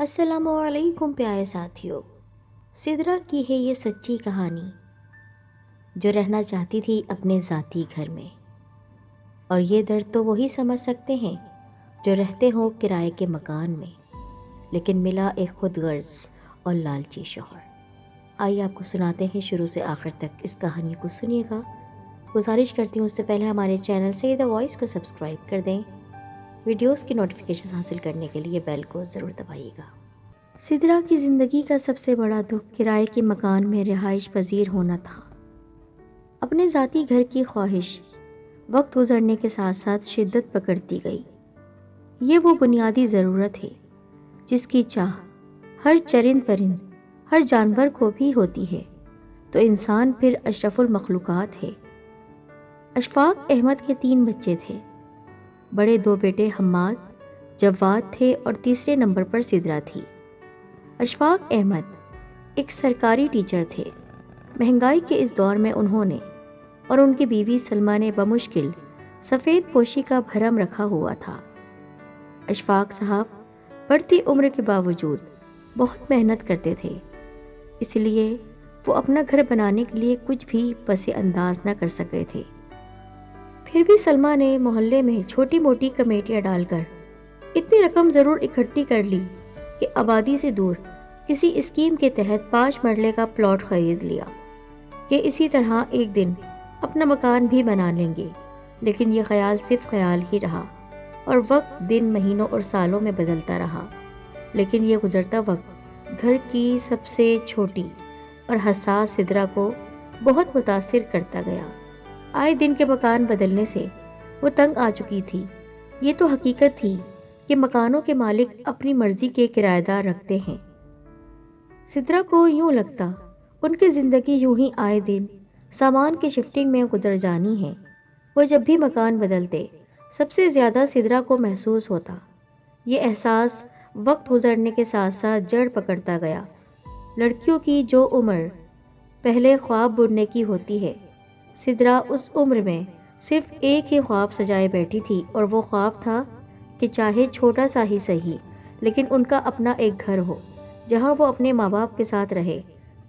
السلام علیکم پیارے ساتھیوں، سدرا کی ہے یہ سچی کہانی جو رہنا چاہتی تھی اپنے ذاتی گھر میں، اور یہ درد تو وہی سمجھ سکتے ہیں جو رہتے ہوں کرائے کے مکان میں، لیکن ملا ایک خود غرض اور لالچی شوہر۔ آئیے آپ کو سناتے ہیں شروع سے آخر تک، اس کہانی کو سنیے گا۔ گزارش کرتی ہوں اس سے پہلے ہمارے چینل سے دا وائس کو سبسکرائب کر دیں، ویڈیوز کی نوٹیفیکیشن حاصل کرنے کے لیے بیل کو ضرور دبائیے گا۔ سدرا کی زندگی کا سب سے بڑا دکھ کرائے کے مکان میں رہائش پذیر ہونا تھا۔ اپنے ذاتی گھر کی خواہش وقت گزرنے کے ساتھ ساتھ شدت پکڑتی گئی۔ یہ وہ بنیادی ضرورت ہے جس کی چاہ ہر چرند پرند، ہر جانور کو بھی ہوتی ہے، تو انسان پھر اشرف المخلوقات ہے۔ اشفاق احمد کے 3 بچے تھے۔ بڑے 2 بیٹے حماد، جواد تھے اور تیسرے نمبر پر سدرا تھی۔ اشفاق احمد ایک سرکاری ٹیچر تھے۔ مہنگائی کے اس دور میں انہوں نے اور ان کی بیوی سلمہ نے بمشکل سفید پوشی کا بھرم رکھا ہوا تھا۔ اشفاق صاحب بڑھتی عمر کے باوجود بہت محنت کرتے تھے، اس لیے وہ اپنا گھر بنانے کے لیے کچھ بھی پس انداز نہ کر سکے تھے۔ پھر بھی سلمہ نے محلے میں چھوٹی موٹی کمیٹیاں ڈال کر اتنی رقم ضرور اکٹھی کر لی کہ آبادی سے دور کسی اسکیم کے تحت 5 مرلے کا پلاٹ خرید لیا کہ اسی طرح ایک دن اپنا مکان بھی بنا لیں گے، لیکن یہ خیال صرف خیال ہی رہا اور وقت دن مہینوں اور سالوں میں بدلتا رہا۔ لیکن یہ گزرتا وقت گھر کی سب سے چھوٹی اور حساس سدرا کو بہت متاثر کرتا گیا۔ آئے دن کے مکان بدلنے سے وہ تنگ آ چکی تھی۔ یہ تو حقیقت تھی کہ مکانوں کے مالک اپنی مرضی کے کرایہ دار رکھتے ہیں۔ سدرا کو یوں لگتا ان کی زندگی یوں ہی آئے دن سامان کی شفٹنگ میں گزر جانی ہے۔ وہ جب بھی مکان بدلتے سب سے زیادہ سدرا کو محسوس ہوتا۔ یہ احساس وقت گزرنے کے ساتھ ساتھ جڑ پکڑتا گیا۔ لڑکیوں کی جو عمر پہلے خواب بننے کی ہوتی ہے، سدرا اس عمر میں صرف ایک ہی خواب سجائے بیٹھی تھی، اور وہ خواب تھا کہ چاہے چھوٹا سا ہی صحیح لیکن ان کا اپنا ایک گھر ہو جہاں وہ اپنے ماں باپ کے ساتھ رہے،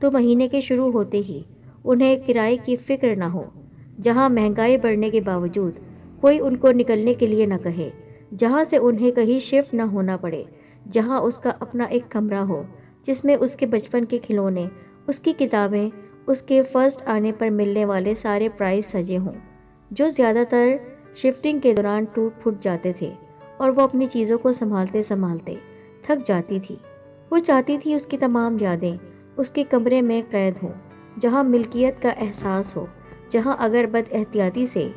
تو مہینے کے شروع ہوتے ہی انہیں کرائے کی فکر نہ ہو، جہاں مہنگائی بڑھنے کے باوجود کوئی ان کو نکلنے کے لیے نہ کہے، جہاں سے انہیں کہیں شفٹ نہ ہونا پڑے، جہاں اس کا اپنا ایک کمرہ ہو جس میں اس کے بچپن کے کھلونے، اس کی کتابیں، اس کے فرسٹ آنے پر ملنے والے سارے پرائز سجے ہوں، جو زیادہ تر شفٹنگ کے دوران ٹوٹ پھوٹ جاتے تھے اور وہ اپنی چیزوں کو سنبھالتے سنبھالتے تھک جاتی تھی۔ وہ چاہتی تھی اس کی تمام یادیں اس کے کمرے میں قید ہوں، جہاں ملکیت کا احساس ہو، جہاں اگر بد احتیاطی سے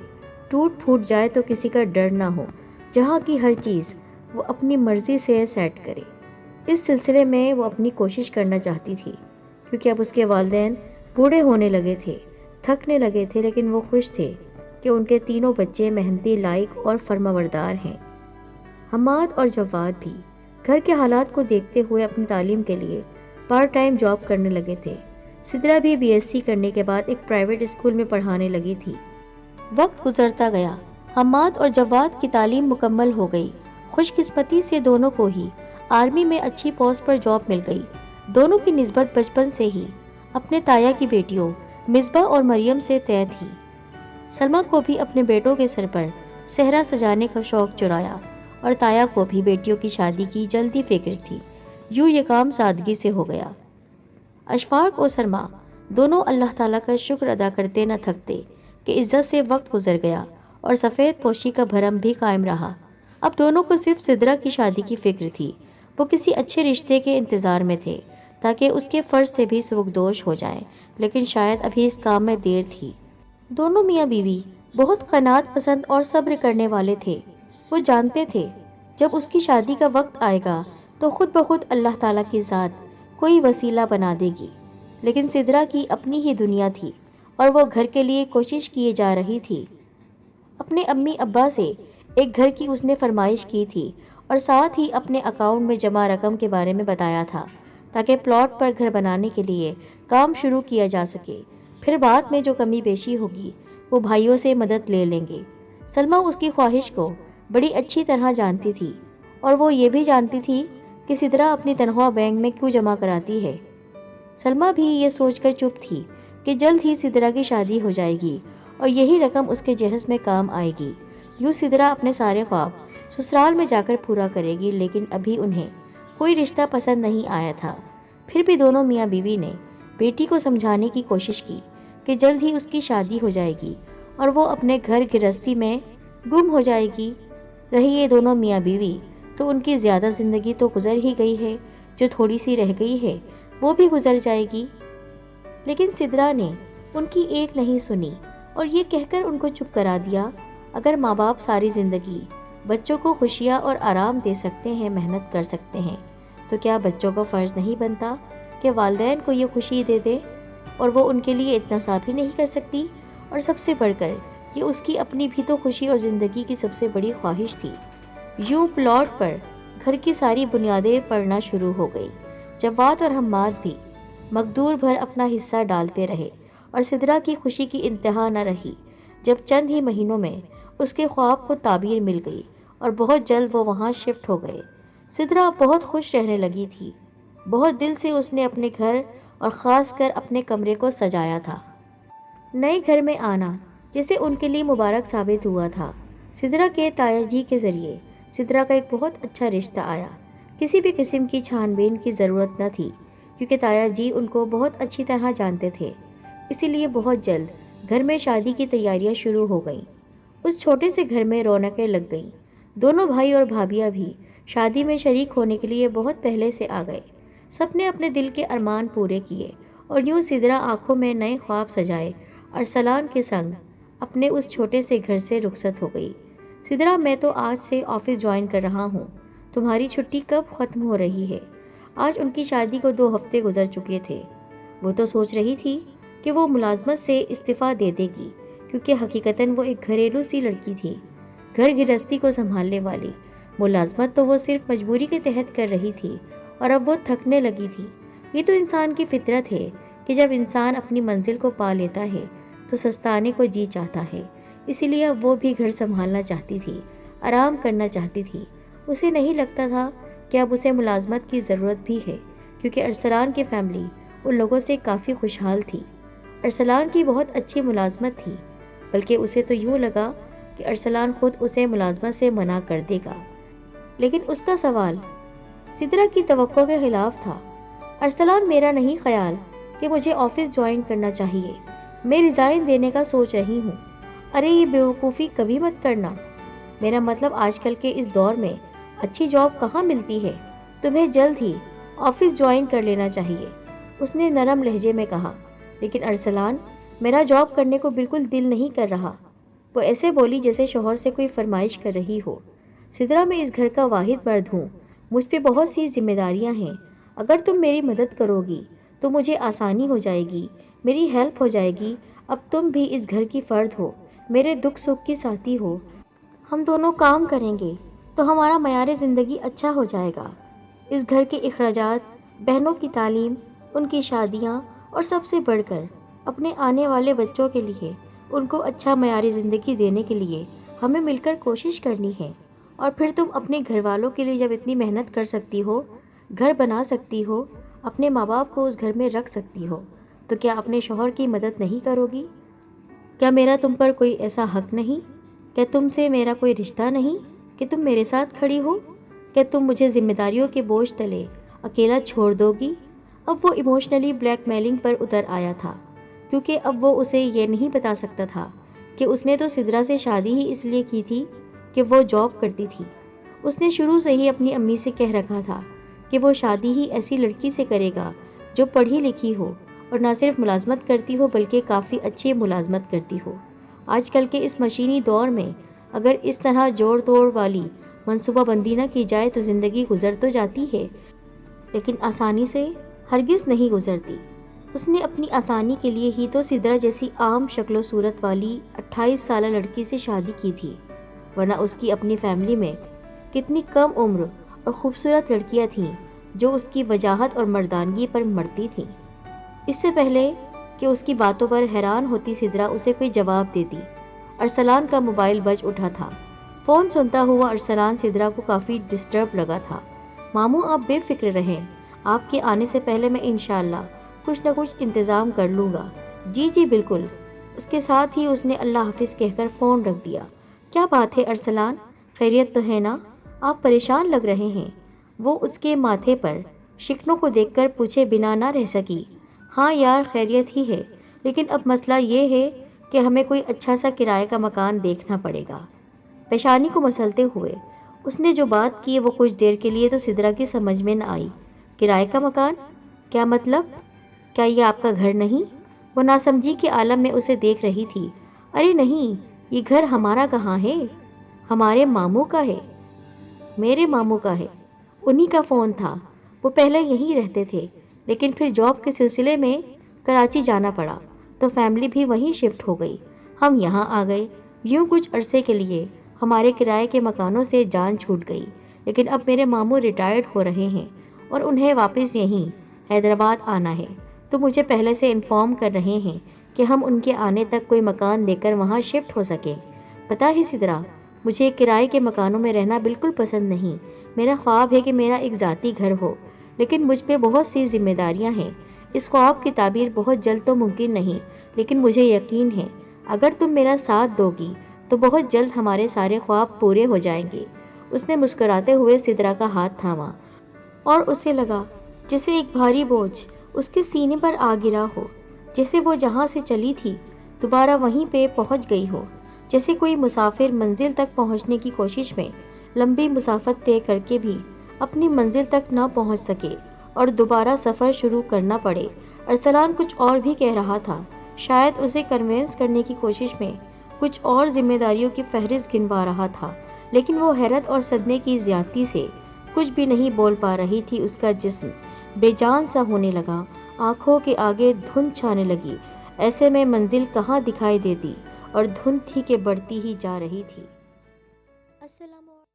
ٹوٹ پھوٹ جائے تو کسی کا ڈر نہ ہو، جہاں کی ہر چیز وہ اپنی مرضی سے سیٹ کرے۔ اس سلسلے میں وہ اپنی کوشش کرنا چاہتی تھی، کیونکہ اب اس کے والدین بوڑھے ہونے لگے تھے، تھکنے لگے تھے، لیکن وہ خوش تھے کہ ان کے 3 بچے محنتی، لائق اور فرمانبردار ہیں۔ حماد اور جواد بھی گھر کے حالات کو دیکھتے ہوئے اپنی تعلیم کے لیے پارٹ ٹائم جاب کرنے لگے تھے۔ سدرا بھی BSc کرنے کے بعد ایک پرائیویٹ اسکول میں پڑھانے لگی تھی۔ وقت گزرتا گیا، حماد اور جواد کی تعلیم مکمل ہو گئی۔ خوش قسمتی سے دونوں کو ہی آرمی میں اچھی پوسٹ پر جاب مل گئی۔ دونوں کی نسبت بچپن سے ہی اپنے تایا کی بیٹیوں مصباح اور مریم سے طے تھی۔ سلمہ کو بھی اپنے بیٹوں کے سر پر صحرا سجانے کا شوق چرایا، اور تایا کو بھی بیٹیوں کی شادی کی جلدی فکر تھی۔ یوں یہ کام سادگی سے ہو گیا۔ اشفاق اور سلمہ دونوں اللہ تعالیٰ کا شکر ادا کرتے نہ تھکتے کہ عزت سے وقت گزر گیا اور سفید پوشی کا بھرم بھی قائم رہا۔ اب دونوں کو صرف سدرا کی شادی کی فکر تھی۔ وہ کسی اچھے رشتے کے انتظار میں تھے تاکہ اس کے فرض سے بھی سبکدوش ہو جائیں، لیکن شاید ابھی اس کام میں دیر تھی۔ دونوں میاں بیوی بہت قناعت پسند اور صبر کرنے والے تھے۔ وہ جانتے تھے جب اس کی شادی کا وقت آئے گا تو خود بخود اللہ تعالیٰ کی ذات کوئی وسیلہ بنا دے گی، لیکن سدرا کی اپنی ہی دنیا تھی اور وہ گھر کے لیے کوشش کیے جا رہی تھی۔ اپنے امی ابا سے ایک گھر کی اس نے فرمائش کی تھی اور ساتھ ہی اپنے اکاؤنٹ میں جمع رقم کے بارے میں بتایا تھا تاکہ پلاٹ پر گھر بنانے کے لیے کام شروع کیا جا سکے۔ پھر بعد میں جو کمی بیشی ہوگی وہ بھائیوں سے مدد لے لیں گے۔ سلمہ اس کی خواہش کو بڑی اچھی طرح جانتی تھی، اور وہ یہ بھی جانتی تھی کہ سدرا اپنی تنخواہ بینک میں کیوں جمع کراتی ہے۔ سلمہ بھی یہ سوچ کر چپ تھی کہ جلد ہی سدرا کی شادی ہو جائے گی اور یہی رقم اس کے جہیز میں کام آئے گی۔ یوں سدرا اپنے سارے خواب سسرال میں جا کر پورا کرے گی، لیکن ابھی انہیں کوئی رشتہ پسند نہیں آیا تھا۔ پھر بھی دونوں میاں بیوی نے بیٹی کو سمجھانے کی کوشش کی کہ جلد ہی اس کی شادی ہو جائے گی اور وہ اپنے گھر گرہستی میں گم ہو جائے گی۔ رہی یہ دونوں میاں بیوی تو ان کی زیادہ زندگی تو گزر ہی گئی ہے، جو تھوڑی سی رہ گئی ہے وہ بھی گزر جائے گی۔ لیکن سدرا نے ان کی ایک نہیں سنی اور یہ کہہ کر ان کو چپ کرا دیا، اگر ماں باپ ساری زندگی بچوں کو خوشیاں اور آرام دے سکتے ہیں، محنت کر سکتے ہیں، تو کیا بچوں کو فرض نہیں بنتا کہ والدین کو یہ خوشی دے دے؟ اور وہ ان کے لیے اتنا صاف ہی نہیں کر سکتی؟ اور سب سے بڑھ کر یہ اس کی اپنی بھی تو خوشی اور زندگی کی سب سے بڑی خواہش تھی۔ یوں پلاٹ پر گھر کی ساری بنیادیں پڑنا شروع ہو گئی۔ جواد اور حماد بھی مقدور بھر اپنا حصہ ڈالتے رہے اور سدرا کی خوشی کی انتہا نہ رہی جب چند ہی مہینوں میں اس کے خواب کو تعبیر مل گئی اور بہت جلد وہ وہاں شفٹ ہو گئے۔ سدرا بہت خوش رہنے لگی تھی۔ بہت دل سے اس نے اپنے گھر اور خاص کر اپنے کمرے کو سجایا تھا۔ نئے گھر میں آنا جسے ان کے لیے مبارک ثابت ہوا تھا۔ سدرا کے تایا جی کے ذریعے سدرا کا ایک بہت اچھا رشتہ آیا۔ کسی بھی قسم کی چھان بین کی ضرورت نہ تھی، کیونکہ تایا جی ان کو بہت اچھی طرح جانتے تھے۔ اسی لیے بہت جلد گھر میں شادی کی تیاریاں شروع ہو گئیں۔ اس چھوٹے سے گھر میں رونقیں لگ گئیں۔ دونوں بھائی اور بھابیاں بھی شادی میں شریک ہونے کے لیے بہت پہلے سے آ گئے۔ سب نے اپنے دل کے ارمان پورے کیے اور یوں سدرا آنکھوں میں نئے خواب سجائے ارسلان کے سنگ اپنے اس چھوٹے سے گھر سے رخصت ہو گئی۔ سدرا، میں تو آج سے آفس جوائن کر رہا ہوں، تمہاری چھٹی کب ختم ہو رہی ہے؟ آج ان کی شادی کو 2 ہفتے گزر چکے تھے۔ وہ تو سوچ رہی تھی کہ وہ ملازمت سے استعفیٰ دے دے گی، کیونکہ حقیقتاً وہ ایک گھریلو سی لڑکی تھی، گھر گرہستی کو سنبھالنے والی۔ ملازمت تو وہ صرف مجبوری کے تحت کر رہی تھی اور اب وہ تھکنے لگی تھی۔ یہ تو انسان کی فطرت ہے کہ جب انسان اپنی منزل کو پا لیتا ہے تو سستانے کو جی چاہتا ہے۔ اسی لیے اب وہ بھی گھر سنبھالنا چاہتی تھی، آرام کرنا چاہتی تھی۔ اسے نہیں لگتا تھا کہ اب اسے ملازمت کی ضرورت بھی ہے، کیونکہ ارسلان کی فیملی ان لوگوں سے کافی خوشحال تھی۔ ارسلان کی بہت اچھی ملازمت تھی، بلکہ اسے تو یوں لگا کہ ارسلان خود اسے ملازمت سے منع کر دے گا۔ لیکن اس کا سوال سدرا کی توقع کے خلاف تھا۔ ارسلان، میرا نہیں خیال کہ مجھے آفس جوائن کرنا چاہیے، میں ریزائن دینے کا سوچ رہی ہوں۔ ارے یہ بیوقوفی کبھی مت کرنا، میرا مطلب آج کل کے اس دور میں اچھی جاب کہاں ملتی ہے، تمہیں جلد ہی آفس جوائن کر لینا چاہیے، اس نے نرم لہجے میں کہا۔ لیکن ارسلان، میرا جاب کرنے کو بالکل دل نہیں کر رہا، وہ ایسے بولی جیسے شوہر سے کوئی فرمائش کر رہی ہو۔ سدرا، میں اس گھر کا واحد مرد ہوں، مجھ پہ بہت سی ذمہ داریاں ہیں، اگر تم میری مدد کرو گی تو مجھے آسانی ہو جائے گی، میری ہیلپ ہو جائے گی۔ اب تم بھی اس گھر کی فرد ہو، میرے دکھ سکھ کی ساتھی ہو، ہم دونوں کام کریں گے تو ہمارا معیار زندگی اچھا ہو جائے گا۔ اس گھر کے اخراجات، بہنوں کی تعلیم، ان کی شادیاں اور سب سے بڑھ کر اپنے آنے والے بچوں کے لیے ان کو اچھا معیار زندگی دینے کے لیے ہمیں مل کر کوشش کرنی ہے۔ اور پھر تم اپنے گھر والوں کے لیے جب اتنی محنت کر سکتی ہو، گھر بنا سکتی ہو، اپنے ماں باپ کو اس گھر میں رکھ سکتی ہو، تو کیا اپنے شوہر کی مدد نہیں کرو گی؟ کیا میرا تم پر کوئی ایسا حق نہیں؟ کیا تم سے میرا کوئی رشتہ نہیں کہ تم میرے ساتھ کھڑی ہو؟ کیا تم مجھے ذمہ داریوں کے بوجھ تلے اکیلا چھوڑ دو گی؟ اب وہ ایموشنلی بلیک میلنگ پر اتر آیا تھا، کیونکہ اب وہ اسے یہ نہیں بتا سکتا تھا کہ اس نے تو سدرا سے شادی ہی اس لیے کی تھی کہ وہ جاب کرتی تھی۔ اس نے شروع سے ہی اپنی امی سے کہہ رکھا تھا کہ وہ شادی ہی ایسی لڑکی سے کرے گا جو پڑھی لکھی ہو اور نہ صرف ملازمت کرتی ہو بلکہ کافی اچھی ملازمت کرتی ہو۔ آج کل کے اس مشینی دور میں اگر اس طرح جوڑ توڑ والی منصوبہ بندی نہ کی جائے تو زندگی گزر تو جاتی ہے، لیکن آسانی سے ہرگز نہیں گزرتی۔ اس نے اپنی آسانی کے لیے ہی تو سدرا جیسی عام شکل و صورت والی 28 سالہ لڑکی سے شادی کی تھی، ورنہ اس کی اپنی فیملی میں کتنی کم عمر اور خوبصورت لڑکیاں تھیں جو اس کی وجاہت اور مردانگی پر مرتی تھیں۔ اس سے پہلے کہ اس کی باتوں پر حیران ہوتی سدرا اسے کوئی جواب دیتی، ارسلان کا موبائل بج اٹھا تھا۔ فون سنتا ہوا ارسلان سدرا کو کافی ڈسٹرب لگا تھا۔ ماموں آپ بے فکر رہیں، آپ کے آنے سے پہلے میں انشاءاللہ کچھ نہ کچھ انتظام کر لوں گا۔ جی جی بالکل۔ اس کے ساتھ ہی اس نے اللہ حافظ کہہ کر فون رکھ دیا۔ کیا بات ہے ارسلان، خیریت تو ہے نا؟ آپ پریشان لگ رہے ہیں۔ وہ اس کے ماتھے پر شکنوں کو دیکھ کر پوچھے بنا نہ رہ سکی۔ ہاں یار خیریت ہی ہے، لیکن اب مسئلہ یہ ہے کہ ہمیں کوئی اچھا سا کرائے کا مکان دیکھنا پڑے گا۔ پیشانی کو مسلتے ہوئے اس نے جو بات کی وہ کچھ دیر کے لیے تو سدرا کی سمجھ میں نہ آئی۔ کرائے کا مکان؟ کیا مطلب؟ کیا یہ آپ کا گھر نہیں؟ وہ ناسمجھی کے عالم میں اسے دیکھ رہی تھی۔ ارے نہیں، یہ گھر ہمارا کہاں ہے، ہمارے ماموں کا ہے۔ میرے ماموں کا ہے، انہی کا فون تھا۔ وہ پہلے یہیں رہتے تھے، لیکن پھر جاب کے سلسلے میں کراچی جانا پڑا تو فیملی بھی وہیں شفٹ ہو گئی۔ ہم یہاں آ گئے۔ یوں کچھ عرصے کے لیے ہمارے کرائے کے مکانوں سے جان چھوٹ گئی، لیکن اب میرے ماموں ریٹائرڈ ہو رہے ہیں اور انہیں واپس یہیں حیدرآباد آنا ہے، تو مجھے پہلے سے انفارم کر رہے ہیں کہ ہم ان کے آنے تک کوئی مکان لے کر وہاں شفٹ ہو سکیں۔ پتہ ہے سدرا، مجھے کرائے کے مکانوں میں رہنا بالکل پسند نہیں۔ میرا خواب ہے کہ میرا ایک ذاتی گھر ہو، لیکن مجھ پہ بہت سی ذمہ داریاں ہیں۔ اس خواب کی تعبیر بہت جلد تو ممکن نہیں، لیکن مجھے یقین ہے اگر تم میرا ساتھ دو گی تو بہت جلد ہمارے سارے خواب پورے ہو جائیں گے۔ اس نے مسکراتے ہوئے سدرا کا ہاتھ تھاما اور اسے لگا جیسے ایک بھاری بوجھ اس کے سینے پر آ گرا ہو، جیسے وہ جہاں سے چلی تھی دوبارہ وہیں پہ پہنچ گئی ہو، جیسے کوئی مسافر منزل تک پہنچنے کی کوشش میں لمبی مسافت طے کر کے بھی اپنی منزل تک نہ پہنچ سکے اور دوبارہ سفر شروع کرنا پڑے۔ ارسلان کچھ اور بھی کہہ رہا تھا، شاید اسے کنوینس کرنے کی کوشش میں کچھ اور ذمہ داریوں کی فہرست گنوا رہا تھا، لیکن وہ حیرت اور صدمے کی زیادتی سے کچھ بھی نہیں بول پا رہی تھی۔ اس کا جسم بے جان سا ہونے لگا، آنکھوں کے آگے دھند چھانے لگی۔ ایسے میں منزل کہاں دکھائی دیتی اور دھند تھی کہ بڑھتی ہی جا رہی تھی۔ السلام علیکم۔